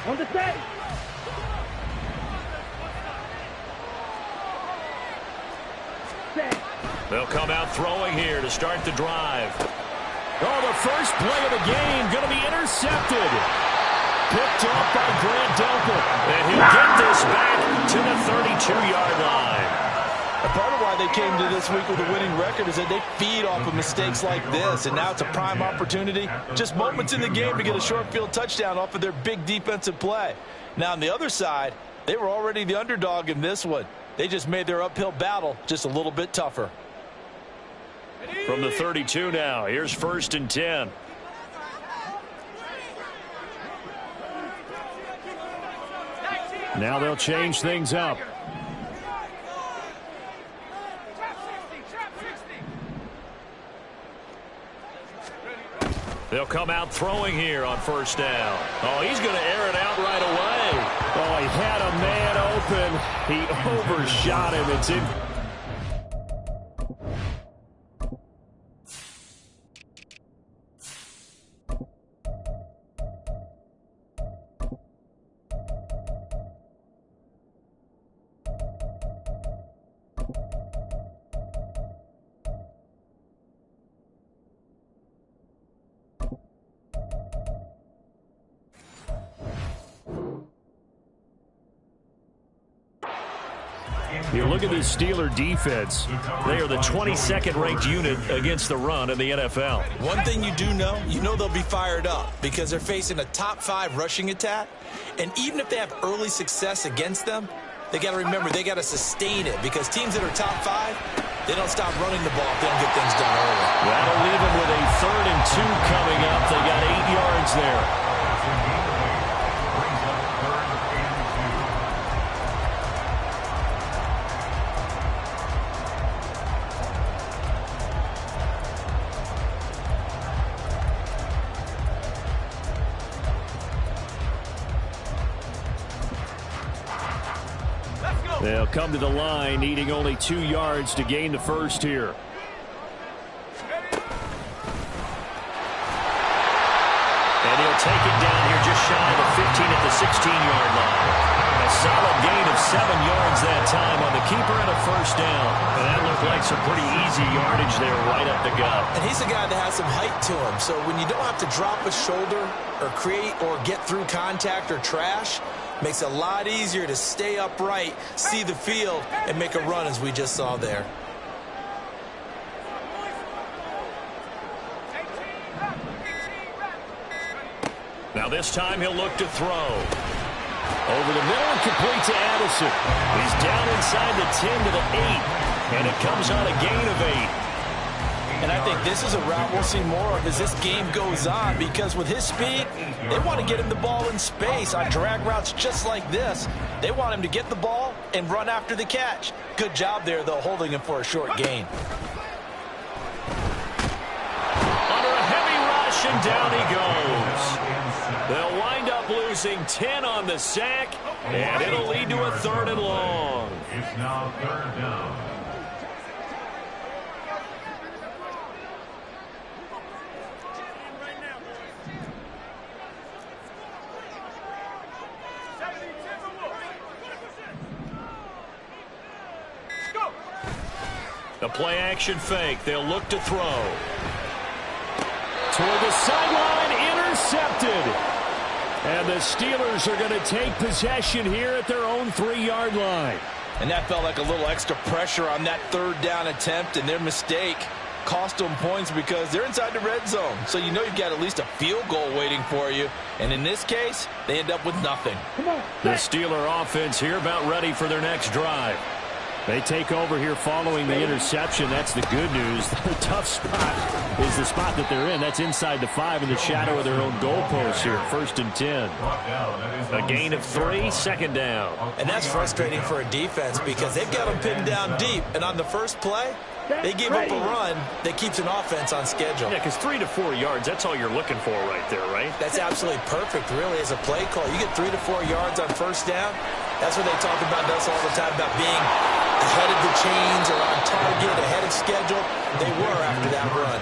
On the set. They'll come out throwing here to start the drive. Oh, the first play of the game going to be intercepted. Picked off by Grant Delpit. And he'll get this back to the 32-yard line. A part of why they came to this week with a winning record is that they feed off of mistakes like this, and now it's a prime opportunity. Just moments in the game to get a short field touchdown off of their big defensive play. Now, on the other side, they were already the underdog in this one. They just made their uphill battle just a little bit tougher. From the 32 now, here's 1st and 10. Now they'll change things up. They'll come out throwing here on 1st down. Oh, he's going to air it out right away. Oh, he had a man open. He overshot him. It's in. You look at this Steeler defense. They are the 22nd ranked unit against the run in the NFL. One thing you do know, they'll be fired up because they're facing a top 5 rushing attack. And even if they have early success against them, they got to remember they got to sustain it because teams that are top 5, they don't stop running the ball if they don't get things done early. That'll leave them with a 3rd and 2 coming up. They got 8 yards there. They'll come to the line, needing only 2 yards to gain the first here. And he'll take it down here just shy of the 15 at the 16-yard line. A solid gain of 7 yards that time on the keeper and a 1st down. And that looked like some pretty easy yardage there right up the gut. And he's a guy that has some height to him. So when you don't have to drop a shoulder or create or get through contact or trash, makes it a lot easier to stay upright, see the field, and make a run as we just saw there. Now this time he'll look to throw. Over the middle and complete to Addison. He's down inside the 10 to the 8. And it comes on a gain of 8. And I think this is a route we'll see more of as this game goes on because with his speed, they want to get him the ball in space on drag routes just like this. They want him to get the ball and run after the catch. Good job there, though, holding him for a short gain. Under a heavy rush, and down he goes. They'll wind up losing 10 on the sack, and it'll lead to a 3rd and long. It's now 3rd down. The play-action fake. They'll look to throw. Toward the sideline, intercepted. And the Steelers are going to take possession here at their own 3-yard line. And that felt like a little extra pressure on that 3rd down attempt, and their mistake cost them points because they're inside the red zone. So you know you've got at least a field goal waiting for you. And in this case, they end up with nothing. The Steeler offense here about ready for their next drive. They take over here following the interception. That's the good news. The tough spot is the spot that they're in. That's inside the 5 in the shadow of their own goalpost here. 1st and 10. A gain of 3, 2nd down. And that's frustrating for a defense because they've got them pinned down deep. And on the first play, they gave up a run that keeps an offense on schedule. Yeah, because 3 to 4 yards, that's all you're looking for right there, right? That's absolutely perfect, really, as a play call. You get 3 to 4 yards on 1st down. That's what they talk about us all the time, about being ahead of the chains or on target, ahead of schedule. They were after that run.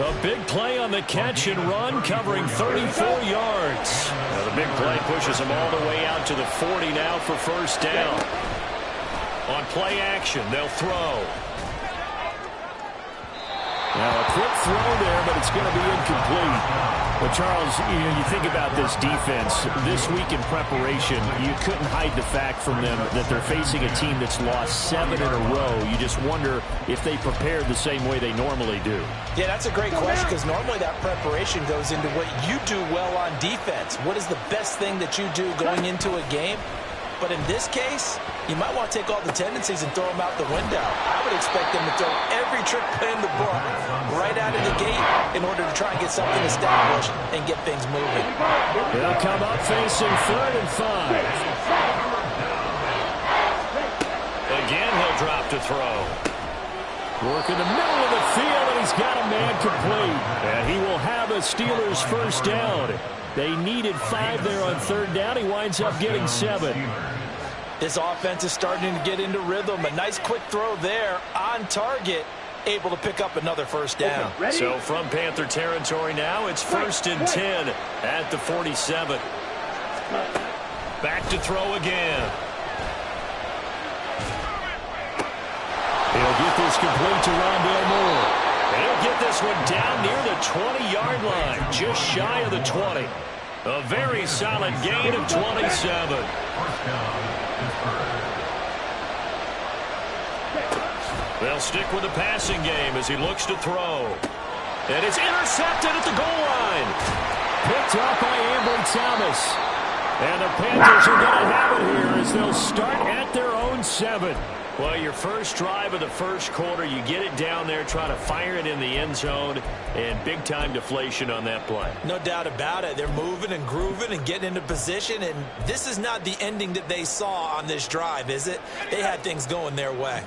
A big play on the catch and run, covering 34 yards. Now the big play pushes them all the way out to the 40 now for first down. On play action, they'll throw. Now a quick throw there, but it's going to be incomplete. But Charles, you think about this defense. This week in preparation, you couldn't hide the fact from them that they're facing a team that's lost 7 in a row. You just wonder if they prepared the same way they normally do. Yeah, that's a great question, because normally that preparation goes into what you do well on defense. What is the best thing that you do going into a game? But in this case, you might want to take all the tendencies and throw them out the window. I would expect them to throw every trick play in the book right out of the gate in order to try and get something established and get things moving. They'll come up facing 3rd and 5. Again, he'll drop to throw. Work in the middle of the field, and he's got a man complete. And he will have a Steelers first down. They needed 5 there on 3rd down. He winds up getting 7. This offense is starting to get into rhythm. A nice quick throw there on target, able to pick up another first down. So from Panther territory now, it's 1st and 10 at the 47. Back to throw again. He'll get this complete to Rondale Moore. And he'll get this one down near the 20-yard line, just shy of the 20. A very solid gain of 27. They'll stick with the passing game as he looks to throw. And it's intercepted at the goal line. Picked up by Ambry Thomas. And the Panthers are going to have it here as they'll start at their own 7. Well, your first drive of the first quarter, you get it down there, try to fire it in the end zone, and big-time deflation on that play. No doubt about it. They're moving and grooving and getting into position, and this is not the ending that they saw on this drive, is it? They had things going their way.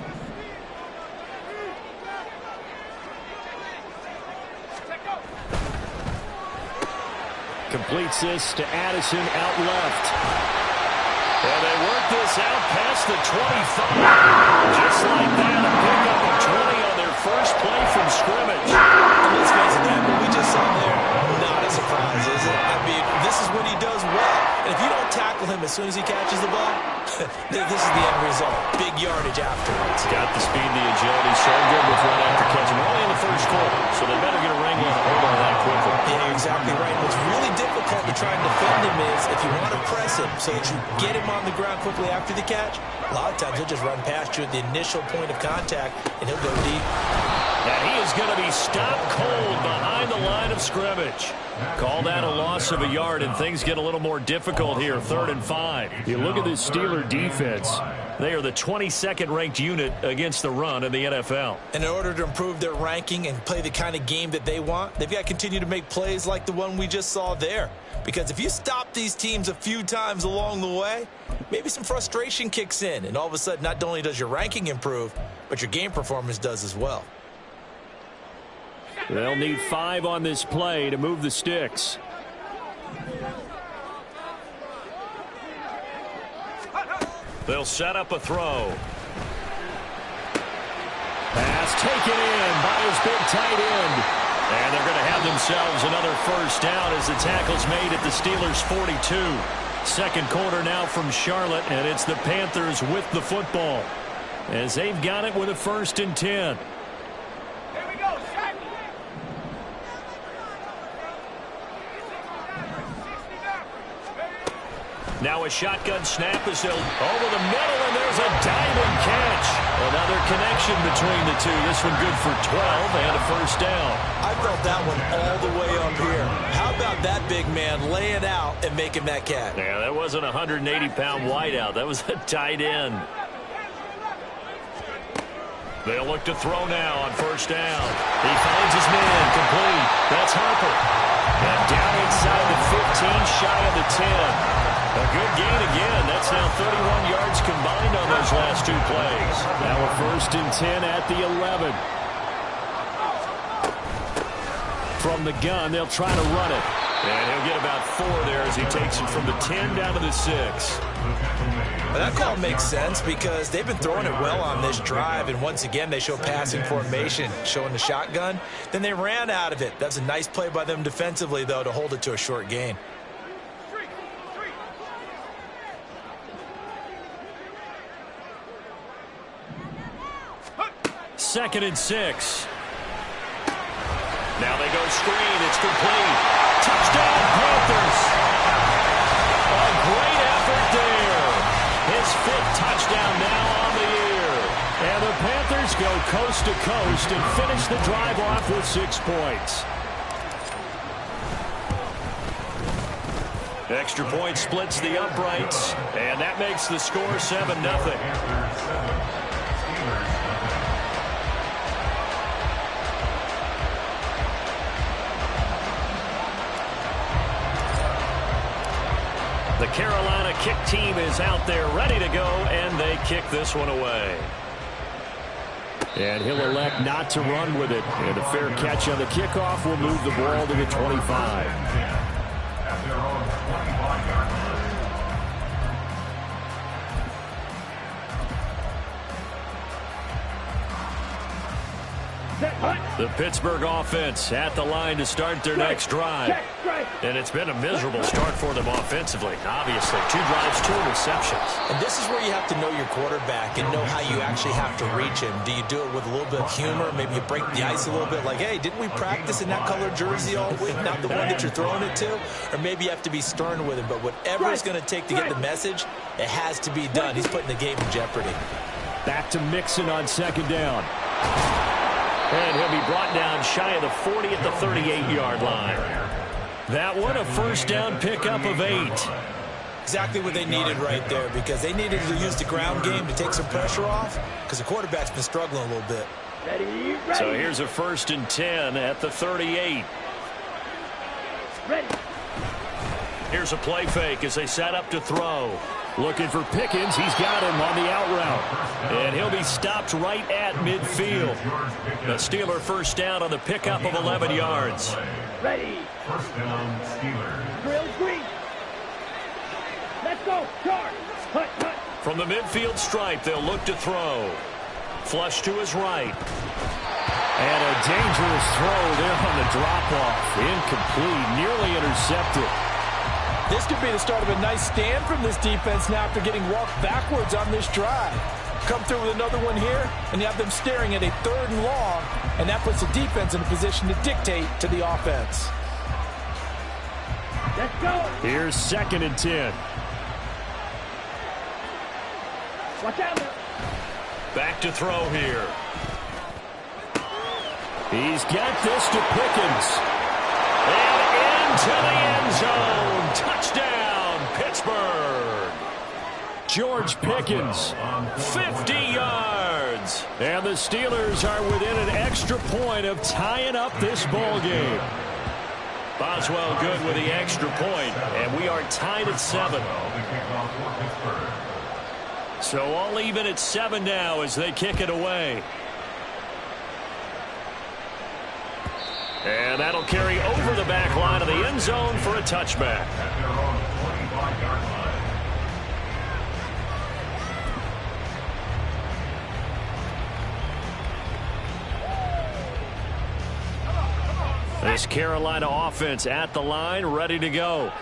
Completes this to Addison out left. And they work this out past the 25. Just like that, a pickup of 20 on their first play from scrimmage. And let's face it, what we just saw there, not a surprise, is it? I mean, this is what he does well. And if you don't tackle him as soon as he catches the ball, this is the end result. Big yardage afterwards. Got the speed, the agility, so good with run after catch. And only in the first quarter, so they better get a wrangle and a hold on that quickly. Yeah, you're exactly right. What's really difficult to try and defend him is if you want to press him so that you get him on the ground quickly after the catch, a lot of times he'll just run past you at the initial point of contact, and he'll go deep. And he is going to be stopped cold behind the line of scrimmage. Call that a loss of a yard, and things get a little more difficult here, 3rd and 5. You look at this Steeler defense. They are the 22nd ranked unit against the run in the NFL. And in order to improve their ranking and play the kind of game that they want, they've got to continue to make plays like the one we just saw there. Because if you stop these teams a few times along the way, maybe some frustration kicks in, and all of a sudden not only does your ranking improve, but your game performance does as well. They'll need 5 on this play to move the sticks. They'll set up a throw. Pass taken in by his big tight end. And they're going to have themselves another first down as the tackle's made at the Steelers' 42. Second quarter now from Charlotte, and it's the Panthers with the football as they've got it with a 1st and 10. Now a shotgun snap is over the middle, and there's a diving catch. Another connection between the two. This one good for 12 and a first down. I felt that one all the way up here. How about that big man laying out and making that catch? Yeah, that wasn't a 180-pound wideout. That was a tight end. They'll look to throw now on first down. He finds his man complete. That's Harper. And down inside the 15, shy of the 10. A good gain again. That's now 31 yards combined on those last 2 plays. Now a 1st and 10 at the 11. From the gun, they'll try to run it. And he'll get about 4 there as he takes it from the 10 down to the 6. Well, that call makes sense because they've been throwing it well on this drive, and once again they show passing formation, showing the shotgun. Then they ran out of it. That's a nice play by them defensively, though, to hold it to a short gain. Second and 6. Now they go screen. It's complete. Touchdown, Panthers. A great effort there. His 5th touchdown now on the year. And the Panthers go coast to coast and finish the drive off with 6 points. Extra point splits the uprights, and that makes the score 7-0. The Carolina kick team is out there ready to go, and they kick this one away. And he'll elect not to run with it. And a fair catch on the kickoff will move the ball to the 25. The Pittsburgh offense at the line to start their next drive. And it's been a miserable start for them offensively. Obviously, 2 drives, 2 interceptions. And this is where you have to know your quarterback and know how you actually have to reach him. Do you do it with a little bit of humor? Maybe you break the ice a little bit like, hey, didn't we practice in that colored jersey all week? Not the one that you're throwing it to? Or maybe you have to be stern with him. But whatever it's going to take to get the message, it has to be done. He's putting the game in jeopardy. Back to Mixon on second down. And he'll be brought down shy of the 40 at the 38-yard line. That one, a first down pickup of 8. Exactly what they needed right there, because they needed to use the ground game to take some pressure off, because the quarterback's been struggling a little bit. Ready. So here's a 1st and 10 at the 38. Ready. Here's a play fake as they set up to throw. Looking for Pickens. He's got him on the out route. And he'll be stopped right at midfield. The Steeler first down on the pickup of 11 yards. Ready. First down, Steelers. Drill green. Let's go. Charge. Hut, hut. From the midfield stripe, they'll look to throw. Flush to his right. And a dangerous throw there on the drop-off. Incomplete. Nearly intercepted. This could be the start of a nice stand from this defense now after getting walked backwards on this drive. Come through with another one here, and you have them staring at a 3rd and long, and that puts the defense in a position to dictate to the offense. Let's go. Here's 2nd and 10. Watch out now. Back to throw here. He's got this to Pickens. And into the end zone. Touchdown, Pittsburgh. George Pickens, 50 yards. And the Steelers are within an extra point of tying up this ball game. Boswell good with the extra point, and we are tied at 7. So all even at 7 now as they kick it away. And that'll carry over the back line of the end zone for a touchback. This Carolina offense at the line, ready to go.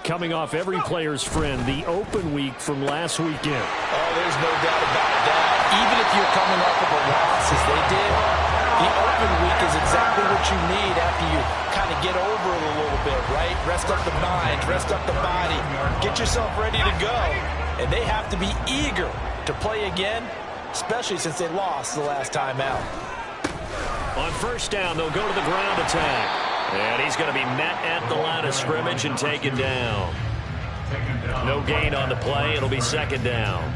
Coming off every player's friend, the open week from last weekend. Oh, there's no doubt about that. Even if you're coming off of a loss as they did, the open week is exactly what you need after you kind of get over it a little bit, right? Rest up the mind, rest up the body, get yourself ready to go. And they have to be eager to play again, especially since they lost the last time out. On first down, they'll go to the ground attack. And he's going to be met at the line of scrimmage and taken down. No gain on the play. It'll be 2nd down.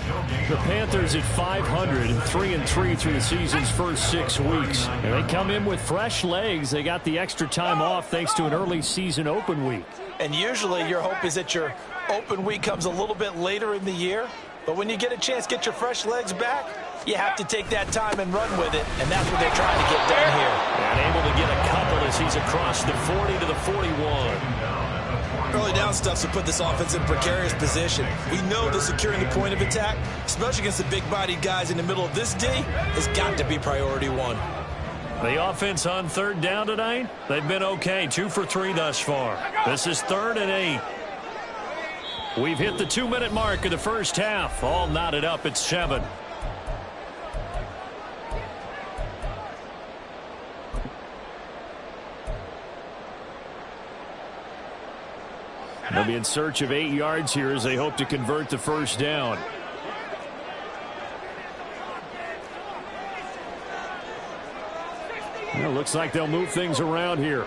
The Panthers at 500 and 3-3 through the season's first 6 weeks. And they come in with fresh legs. They got the extra time off thanks to an early season open week. And usually your hope is that your open week comes a little bit later in the year. But when you get a chance to get your fresh legs back, you have to take that time and run with it. And that's what they're trying to get done here. And able to get a couple as he's across the 40 to the 41. Early down stuff to put this offense in precarious position. We know that securing the point of attack, especially against the big-bodied guys in the middle of this D, has got to be priority one. The offense on third down tonight, they've been okay. 2 for 3 thus far. This is 3rd and 8. We've hit the 2-minute mark of the first half. All knotted up at 7. They'll be in search of 8 yards here as they hope to convert the first down. Well, looks like they'll move things around here.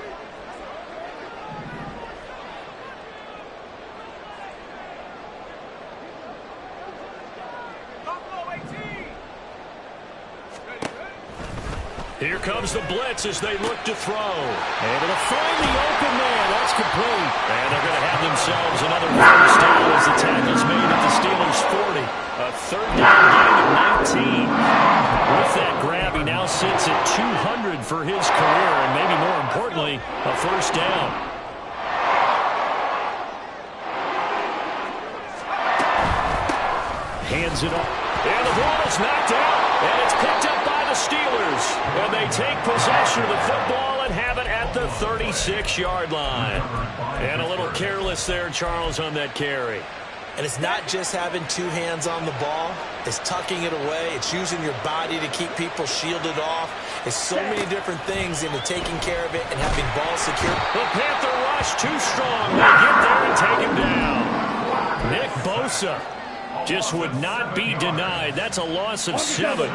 Here comes the blitz as they look to throw. Able to find the open man. That's complete. And they're going to have themselves another first down as the tackle's made at the Steelers' 40. A third down gain of 19. With that grab, he now sits at 200 for his career, and maybe more importantly, a first down. Hands it off. And the ball is knocked out, and it's picked up by the Steelers. And they take possession of the football and have it at the 36-yard line. And a little careless there, Charles, on that carry. And it's not just having 2 hands on the ball. It's tucking it away. It's using your body to keep people shielded off. It's so many different things into taking care of it and having ball secure. The Panther rush too strong. They get there and take him down. Nick Bosa just would not be denied. That's a loss of 7.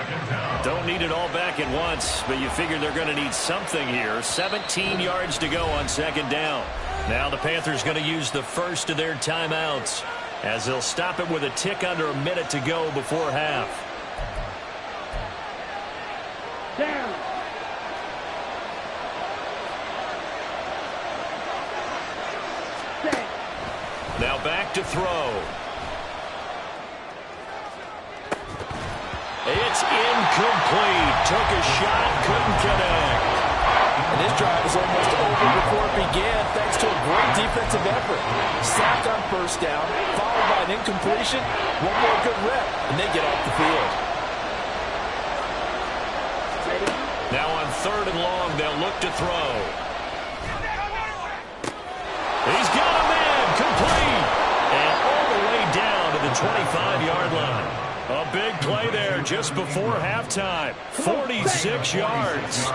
Don't need it all back at once, but you figure they're going to need something here. 17 yards to go on second down. Now the Panthers going to use the first of their timeouts, as they'll stop it with a tick under a minute to go before half. Down. Now back to throw. It's incomplete. Took a shot, couldn't connect. And this drive is almost over before it began, thanks to a great defensive effort. Sack on first down, followed by an incompletion, one more good rep, and they get off the field. Now on 3rd and long, they'll look to throw. He's got a man, complete. And all the way down to the 25-yard line. A big play there just before halftime. 46 yards.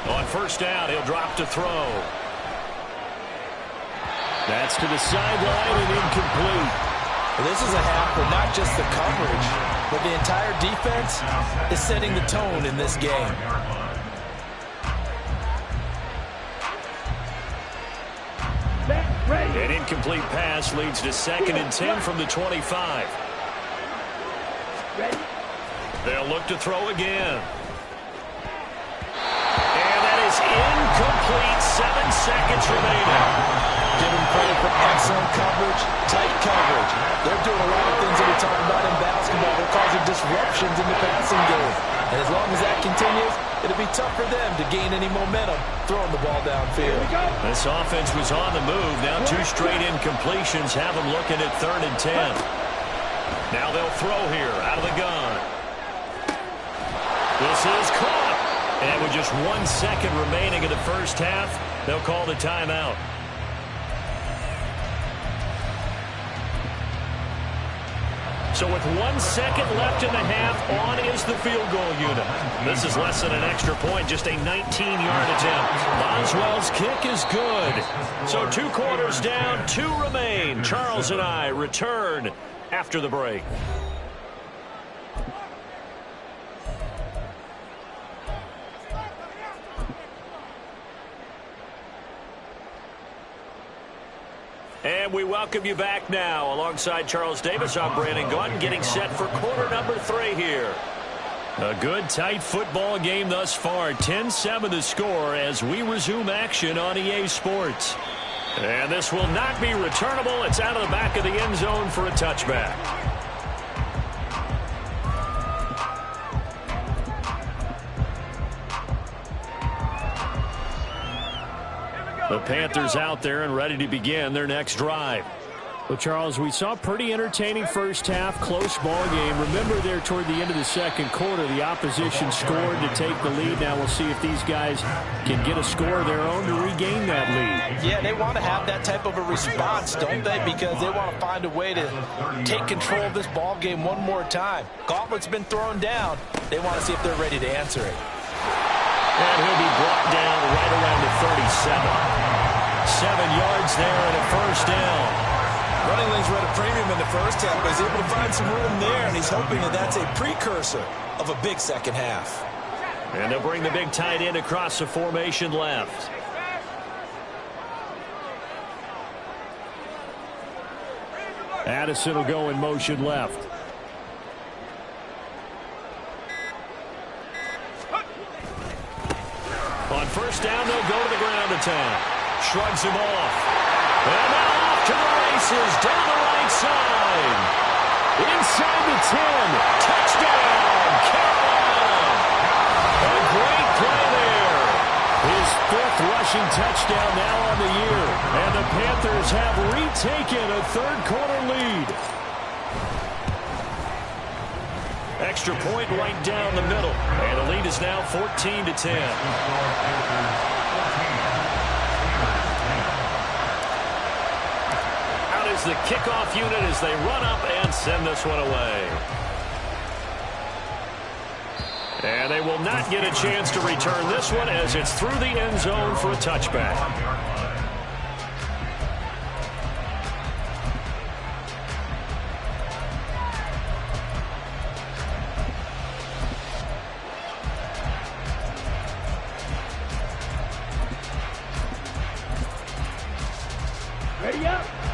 On first down, he'll drop to throw. That's to the sideline and incomplete. Well, this is a half where not just the coverage, but the entire defense is setting the tone in this game. An incomplete pass leads to 2nd and 10 from the 25. They'll look to throw again. And that is incomplete. 7 seconds remaining. Give them credit for excellent coverage, tight coverage. They're doing a lot of things that we talk about in basketball. They're causing disruptions in the passing game. And as long as that continues, it'll be tough for them to gain any momentum throwing the ball downfield. This offense was on the move. Now 2 straight incompletions have them looking at 3rd and 10. Now they'll throw here out of the gun. This is caught. And with just 1 second remaining in the first half, they'll call the timeout. So with 1 second left in the half, on is the field goal unit. This is less than an extra point, just a 19-yard attempt. Boswell's kick is good. So 2 quarters down, 2 remain. Charles and I return after the break. And we welcome you back now. Alongside Charles Davis, I'm Brandon Gaudin, getting set for quarter number 3 here. A good, tight football game thus far. 10-7 the score as we resume action on EA Sports. And this will not be returnable. It's out of the back of the end zone for a touchback. The Panthers out there and ready to begin their next drive. Well, Charles, we saw a pretty entertaining first half, close ball game. Remember there toward the end of the second quarter, the opposition scored to take the lead. Now we'll see if these guys can get a score of their own to regain that lead. Yeah, they want to have that type of a response, don't they? Because they want to find a way to take control of this ball game one more time. Gauntlet's been thrown down. They want to see if they're ready to answer it. And he'll be brought down right around the 37. 7 yards there and a first down. Running lanes were at a premium in the first half, but he's able to find some room there, and he's hoping that that's a precursor of a big second half. And they'll bring the big tight end across the formation left. Addison will go in motion left. On first down, they'll go to the ground attack. Shrugs him off. And now off to the races down the right side. Inside the 10. Touchdown, Carolina. A great play there. His 5th rushing touchdown now on the year. And the Panthers have retaken a third-quarter lead. Extra point right down the middle. And the lead is now 14-10. Out is the kickoff unit as they run up and send this one away. And they will not get a chance to return this one as it's through the end zone for a touchback.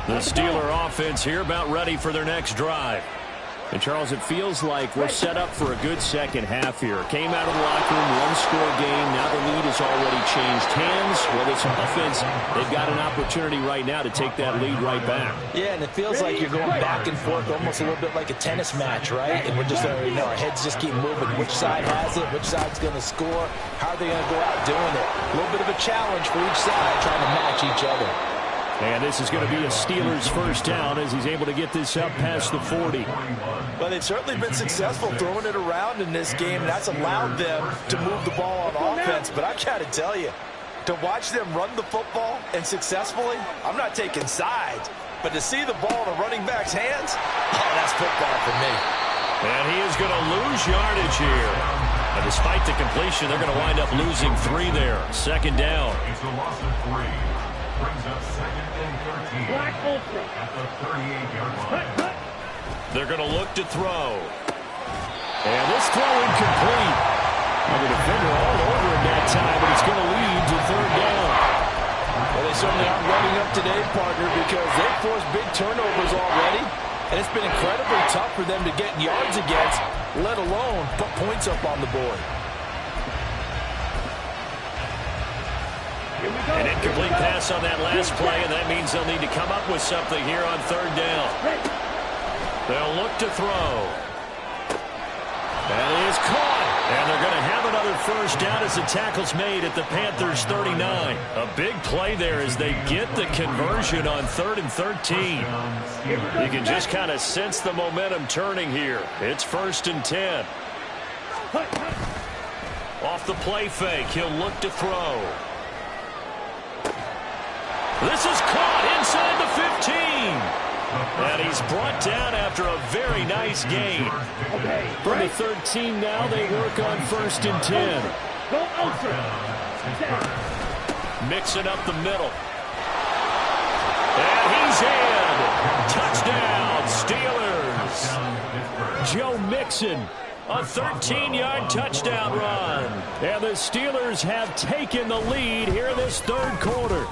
The Steeler offense here about ready for their next drive. And, Charles, it feels like we're set up for a good second half here. Came out of the locker room, one-score game. Now the lead has already changed hands. Well, this offense, they've got an opportunity right now to take that lead right back. Yeah, and it feels like you're going back and forth almost a little bit like a tennis match, right? And we're just, our heads just keep moving. Which side has it? Which side's going to score? How are they going to go out doing it? A little bit of a challenge for each side trying to match each other. And this is going to be a Steelers first down as he's able to get this up past the 40. Well, they've certainly been successful throwing it around in this game. That's allowed them to move the ball on offense. But I got to tell you, to watch them run the football and successfully, I'm not taking sides. But to see the ball in a running back's hands, oh, that's football for me. And he is going to lose yardage here. And despite the completion, they're going to wind up losing 3 there. Second down. It's a loss of 3. Brings up 2nd and 13 Black Ultra. at the 38-yard line. They're going to look to throw. And this throw incomplete. And the defender all over him that time, but it's going to lead to third down. Well, they certainly aren't running up today, partner, because they've forced big turnovers already. And it's been incredibly tough for them to get yards against, let alone put points up on the board. An incomplete pass on that last play, and that means they'll need to come up with something here on third down. They'll look to throw. That is caught. And they're going to have another first down as the tackle's made at the Panthers' 39. A big play there as they get the conversion on 3rd and 13. You can just kind of sense the momentum turning here. It's 1st and 10. Off the play fake, he'll look to throw. This is caught inside the 15. And he's brought down after a very nice gain. From the 13 now, they work on 1st and 10. Go ultra. Mixing up the middle. And he's in. Touchdown, Steelers. Joe Mixon. A 13-yard touchdown run. And the Steelers have taken the lead here in this third quarter.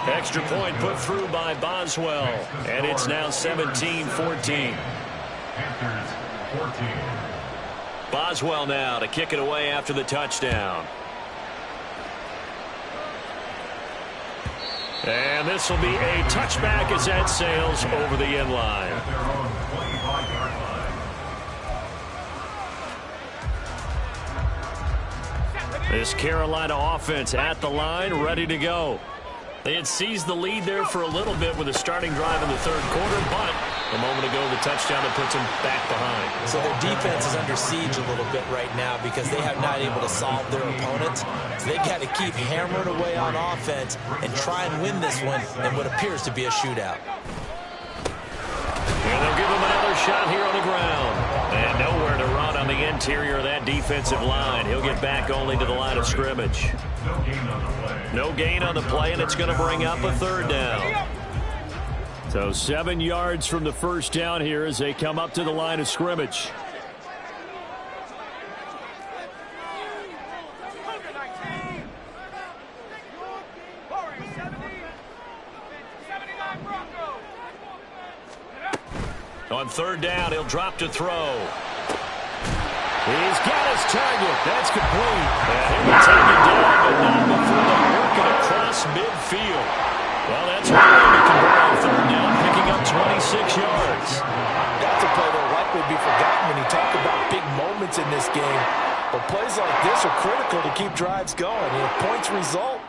Extra point put through by Boswell. And it's now 17-14. Boswell now to kick it away after the touchdown. And this will be a touchback as that sails over the end line. This Carolina offense at the line, ready to go. They had seized the lead there for a little bit with a starting drive in the third quarter, but a moment ago, the touchdown that puts them back behind. So their defense is under siege a little bit right now because they have not able to solve their opponents. So they got to keep hammering away on offense and try and win this one in what appears to be a shootout. And they'll give him another shot here on the ground. And nowhere to run on the interior of that defensive line. He'll get back only to the line of scrimmage. No gain on the play, and it's going to bring up a third down. So 7 yards from the first down here as they come up to the line of scrimmage. On third down, he'll drop to throw. He's got his target. That's complete. And he will take it down, but not before they work it across midfield. Well, that's one way to convert on third down, picking up 26 yards. That's a play that will likely be forgotten when you talk about big moments in this game. But plays like this are critical to keep drives going. And if points result,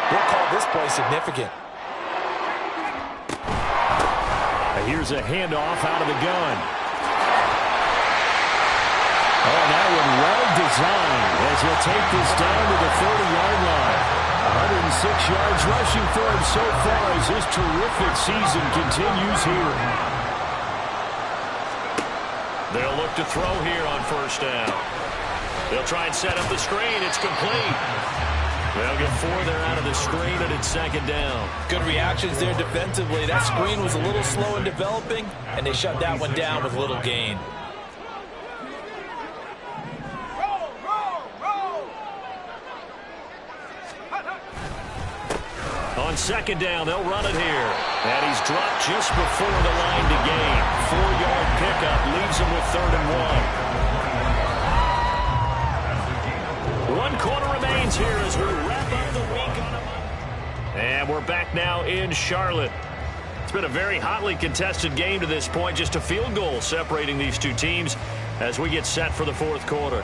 we'll call this play significant. Here's a handoff out of the gun. Oh, that one well designed as he'll take this down to the 30-yard line. 106 yards rushing for him so far as this terrific season continues here. They'll look to throw here on first down. They'll try and set up the screen. It's complete. They'll get 4 there out of the screen, and it's second down. Good reactions there defensively. That screen was a little slow in developing, and they shut that one down with little gain. On second down, they'll run it here. And he's dropped just before the line to gain. 4-yard pickup leaves him with 3rd and 1. 1 quarter remains here as we wrap up the week on a Monday. And we're back now in Charlotte. It's been a very hotly contested game to this point. Just a field goal separating these two teams as we get set for the fourth quarter.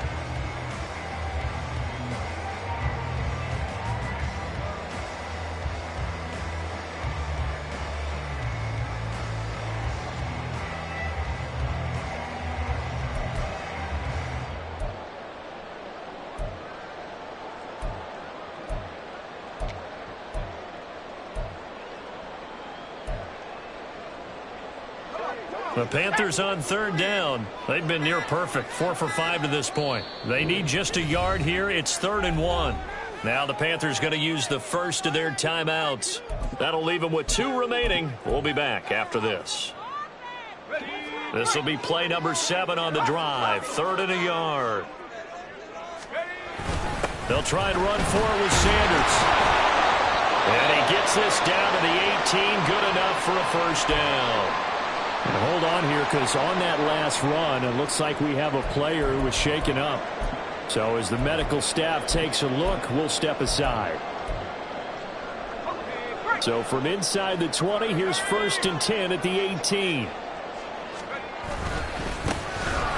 The Panthers on third down. They've been near perfect, 4 for 5 to this point. They need just a yard here. It's 3rd and 1. Now the Panthers going to use the first of their timeouts. That'll leave them with 2 remaining. We'll be back after this. This will be play number 7 on the drive. 3rd and a yard. They'll try and run for it with Sanders. And he gets this down to the 18. Good enough for a first down. And hold on here, because on that last run, it looks like we have a player who was shaken up. So as the medical staff takes a look, we'll step aside. So from inside the 20, here's 1st and 10 at the 18.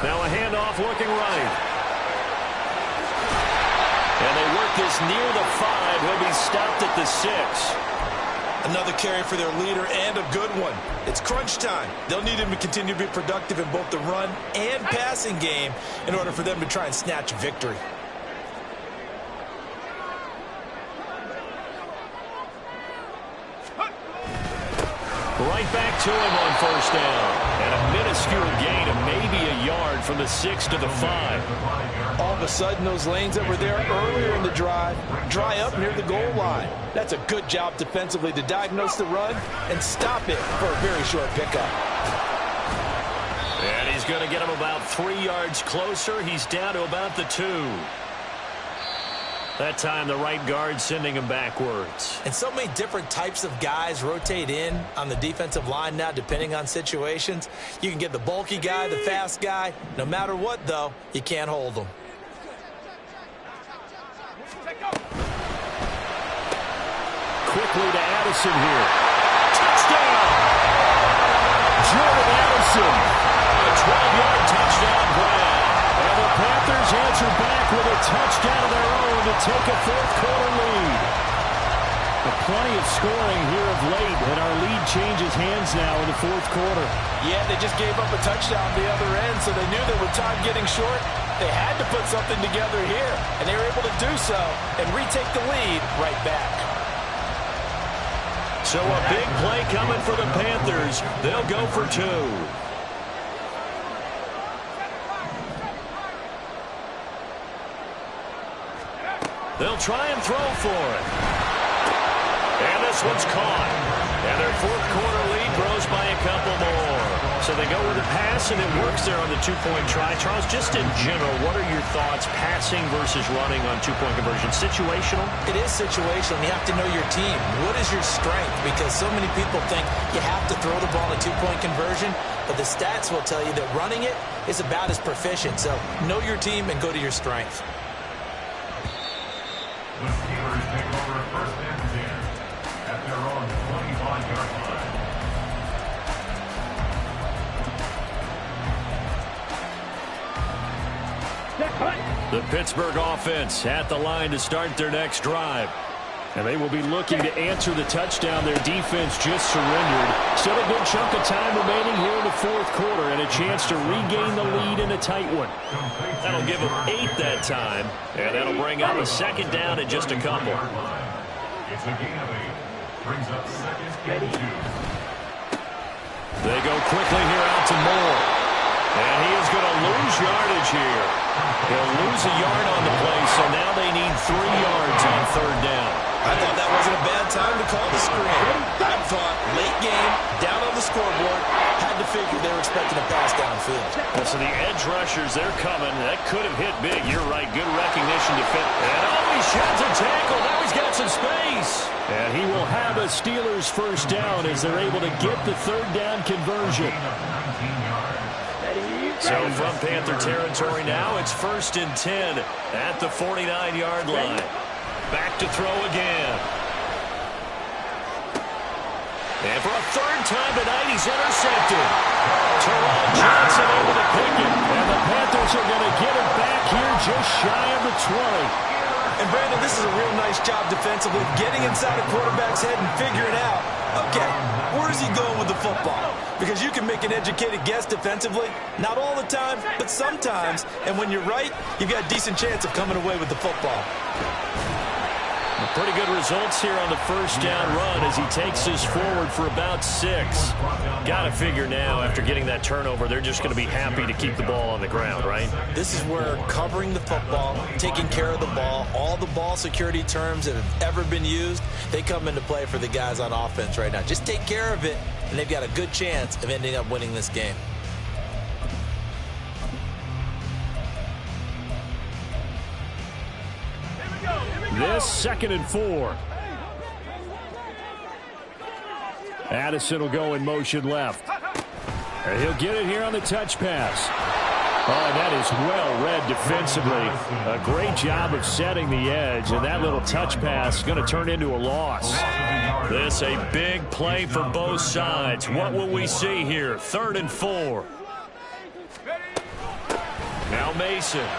Now a handoff looking right. And they work this near the 5. He'll be stopped at the 6. Another carry for their leader and a good one. It's crunch time. They'll need him to continue to be productive in both the run and passing game in order for them to try and snatch a victory. Right back to him on first down. And a minuscule gain of maybe a yard from the 6 to the 5. All of a sudden, those lanes that were there earlier in the drive dry up near the goal line. That's a good job defensively to diagnose the run and stop it for a very short pickup. And he's going to get him about 3 yards closer. He's down to about the 2. That time, the right guard sending him backwards. And so many different types of guys rotate in on the defensive line now, depending on situations. You can get the bulky guy, the fast guy. No matter what, though, you can't hold them. Quickly to Addison here. Touchdown! Jordan Addison. A 12-yard touchdown grab. And the Panthers answer back with a touchdown of their own to take a fourth quarter lead. Plenty of scoring here of late, and our lead changes hands now in the fourth quarter. Yeah, they just gave up a touchdown the other end, so they knew that with time getting short, they had to put something together here, and they were able to do so and retake the lead right back. So a big play coming for the Panthers. They'll go for 2. They'll try and throw for it. And this one's caught. And their fourth quarter lead grows by a couple more. So they go with a pass, and it works there on the two-point try. Charles, just in general, what are your thoughts passing versus running on two-point conversion? Situational? It is situational. You have to know your team. What is your strength? Because so many people think you have to throw the ball in a two-point conversion, but the stats will tell you that running it is about as proficient. So know your team and go to your strength. The Steelers take over first and 10 at their own 25-yard line. The Pittsburgh offense at the line to start their next drive. And they will be looking to answer the touchdown their defense just surrendered. Still a good chunk of time remaining here in the fourth quarter and a chance to regain the lead in a tight one. That'll give them 8 that time, and that'll bring up a second down in just a couple. It's a gain of 8. Brings up second and 2. They go quickly here out to Moore. And he is going to lose yardage here. He'll lose a yard on the play, so now they need 3 yards on third down. I thought that wasn't a bad time to call the screen. I thought late game, down on the scoreboard, had to figure they were expecting a pass downfield. Well, so the edge rushers, they're coming. That could have hit big. You're right. Good recognition defense. And he sheds a tackle. Now he's got some space. And he will have a Steelers first down as they're able to get the third down conversion. So from Panther territory now, it's 1st and 10 at the 49-yard line. Back to throw again. And for a third time tonight, he's intercepted. Terrell Johnson able to pick it. And the Panthers are going to get it back here just shy of the 20. And Brandon, this is a real nice job defensively, getting inside a quarterback's head and figuring out, okay, where is he going with the football? Because you can make an educated guess defensively, not all the time, but sometimes. And when you're right, you've got a decent chance of coming away with the football. Pretty good results here on the first down run as he takes us forward for about 6. Got to figure now, after getting that turnover, they're just going to be happy to keep the ball on the ground, right? This is where covering the football, taking care of the ball, all the ball security terms that have ever been used, they come into play for the guys on offense right now. Just take care of it, and they've got a good chance of ending up winning this game. This 2nd and 4. Addison will go in motion left. And he'll get it here on the touch pass. Oh, and that is well read defensively. A great job of setting the edge, and that little touch pass is going to turn into a loss. This a big play for both sides. What will we see here? 3rd and 4. Now Mason.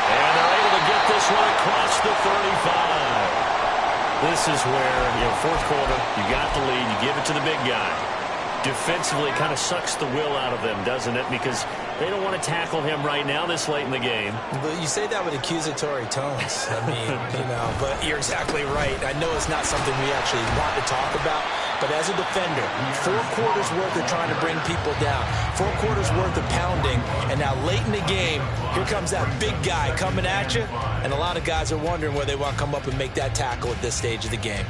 And they're able to get this one across the 35. This is where, fourth quarter, you got the lead, you give it to the big guy. Defensively, kind of sucks the will out of them, doesn't it? Because they don't want to tackle him right now this late in the game. But you say that with accusatory tones. I mean, but you're exactly right. I know it's not something we actually want to talk about, but as a defender, 4 quarters worth of trying to bring people down, 4 quarters worth of pounding, and now late in the game, here comes that big guy coming at you, and a lot of guys are wondering where they want to come up and make that tackle at this stage of the game.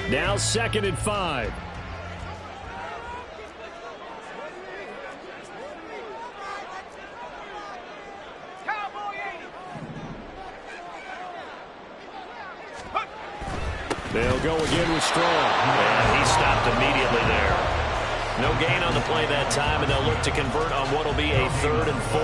Now 2nd and 5. They'll go again with Strong. And he stopped immediately there. No gain on the play that time, and they'll look to convert on what will be a 3rd and 4.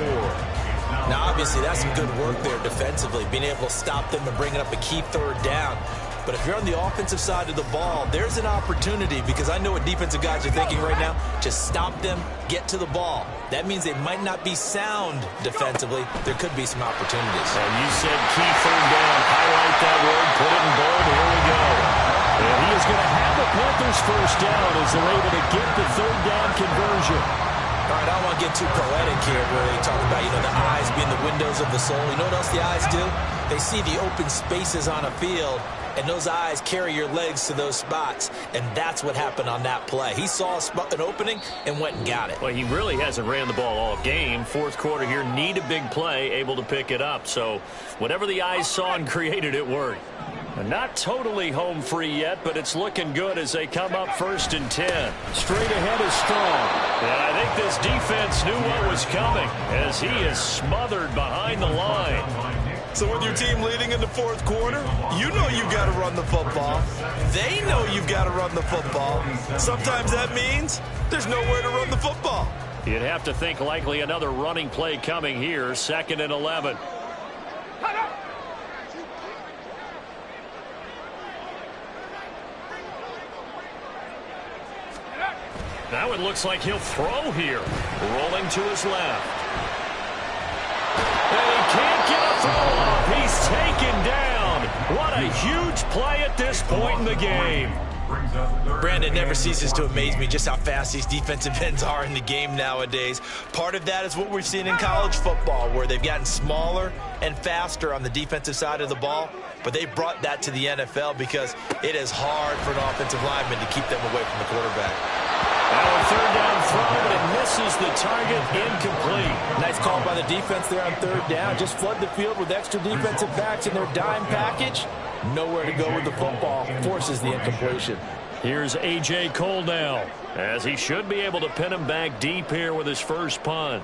Now, obviously, that's some good work there defensively, being able to stop them and bringing up a key 3rd down. But if you're on the offensive side of the ball, there's an opportunity, because I know what defensive guys are thinking right now. Just stop them, get to the ball. That means they might not be sound defensively. There could be some opportunities. And you said key third down. Highlight that word, put it in bold. Here we go. And he is going to have the Panthers first down as they're able to get the third down conversion. All right, I don't want to get too poetic here where they talk about, the eyes being the windows of the soul. You know what else the eyes do? They see the open spaces on a field, and those eyes carry your legs to those spots. And that's what happened on that play. He saw an opening and went and got it. Well, he really hasn't ran the ball all game. Fourth quarter here, need a big play, able to pick it up. So whatever the eyes saw and created, it worked. Not totally home free yet, but it's looking good as they come up 1st and 10. Straight ahead is Strong. And I think this defense knew what was coming as he is smothered behind the line. So with your team leading in the fourth quarter, you know you've got to run the football. They know you've got to run the football. Sometimes that means there's nowhere to run the football. You'd have to think likely another running play coming here, 2nd and 11. Now it looks like he'll throw here. Rolling to his left. And he can't get a throw off. He's taken down. What a huge play at this point in the game. Brandon, never ceases to amaze me just how fast these defensive ends are in the game nowadays. Part of that is what we've seen in college football, where they've gotten smaller and faster on the defensive side of the ball. But they brought that to the NFL because it is hard for an offensive lineman to keep them away from the quarterback. Now a third down throw, but it misses the target, incomplete. Nice call by the defense there on third down. Just flood the field with extra defensive backs in their dime package. Nowhere to go with the football. Forces the incompletion. Here's A.J. Cole now, as he should be able to pin him back deep here with his first punt.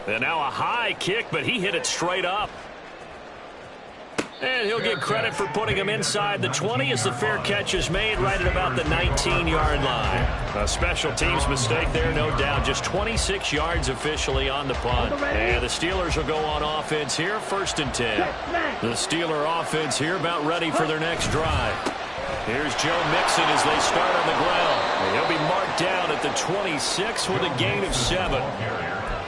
And now a high kick, but he hit it straight up. And he'll get credit for putting him inside the 20 as the fair catch is made right at about the 19-yard line. A special teams mistake there, no doubt. Just 26 yards officially on the punt. And the Steelers will go on offense here, 1st and 10. The Steeler offense here about ready for their next drive. Here's Joe Mixon as they start on the ground. And he'll be marked down at the 26 with a gain of 7.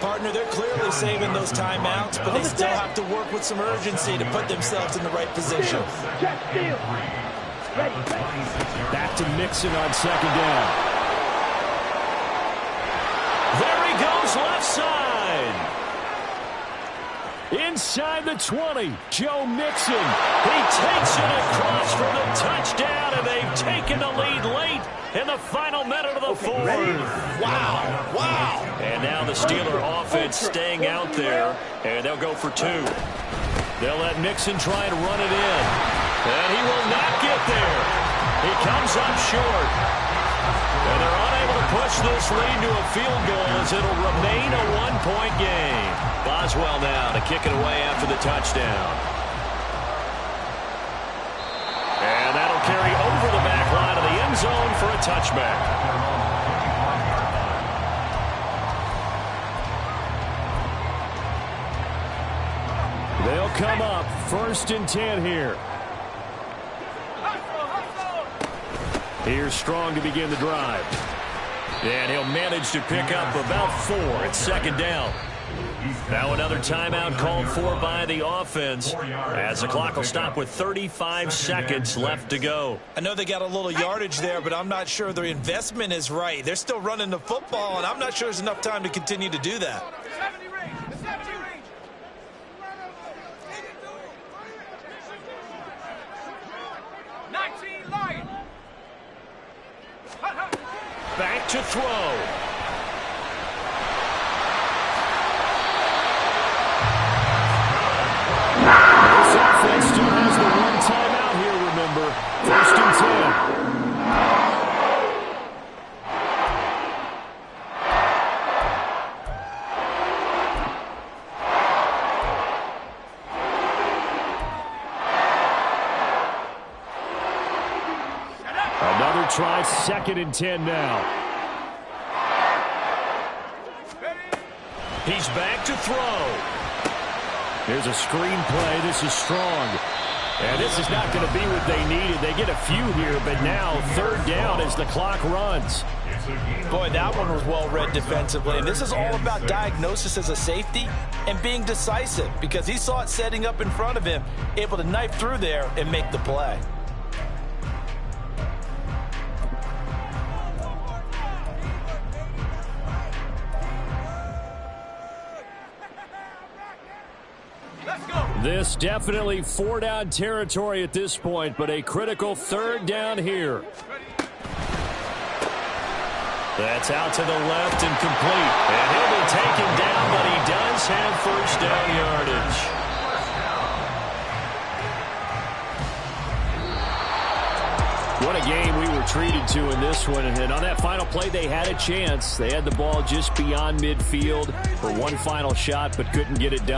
Partner, they're clearly saving those timeouts, but they still have to work with some urgency to put themselves in the right position. Back to Mixon on 2nd down. There he goes, left side. Inside the 20, Joe Mixon. He takes it across for the touchdown, and they've taken the lead late in the final minute of the fourth. Wow, wow. And now the Steeler offense staying out there, and they'll go for 2. They'll let Mixon try and run it in. And he will not get there. He comes up short. And they're unable to push this lead to a field goal as it'll remain a 1-point game. Boswell now to kick it away after the touchdown. And that'll carry over the back line of the end zone for a touchback. They'll come up 1st and 10 here. Here's Strong to begin the drive. And he'll manage to pick up about 4 at 2nd down. Now another timeout called for by the offense as the clock will stop with 35 seconds left to go. I know they got a little yardage there, but I'm not sure their investment is right. They're still running the football, and I'm not sure there's enough time to continue to do that. Back to throw. This offense still has the one timeout here, remember. 1st and 10. Another try, 2nd and 10 now. He's back to throw. Here's a screen play. This is strong. And this is not going to be what they needed. They get a few here, but now third down as the clock runs. Boy, that one was well read defensively. And this is all about diagnosis as a safety and being decisive, because he saw it setting up in front of him, able to knife through there and make the play. This definitely four-down territory at this point, but a critical third down here. That's out to the left and complete. And he'll be taken down, but he does have first down yardage. What a game we were treated to in this one. And on that final play, they had a chance. They had the ball just beyond midfield for one final shot, but couldn't get it done.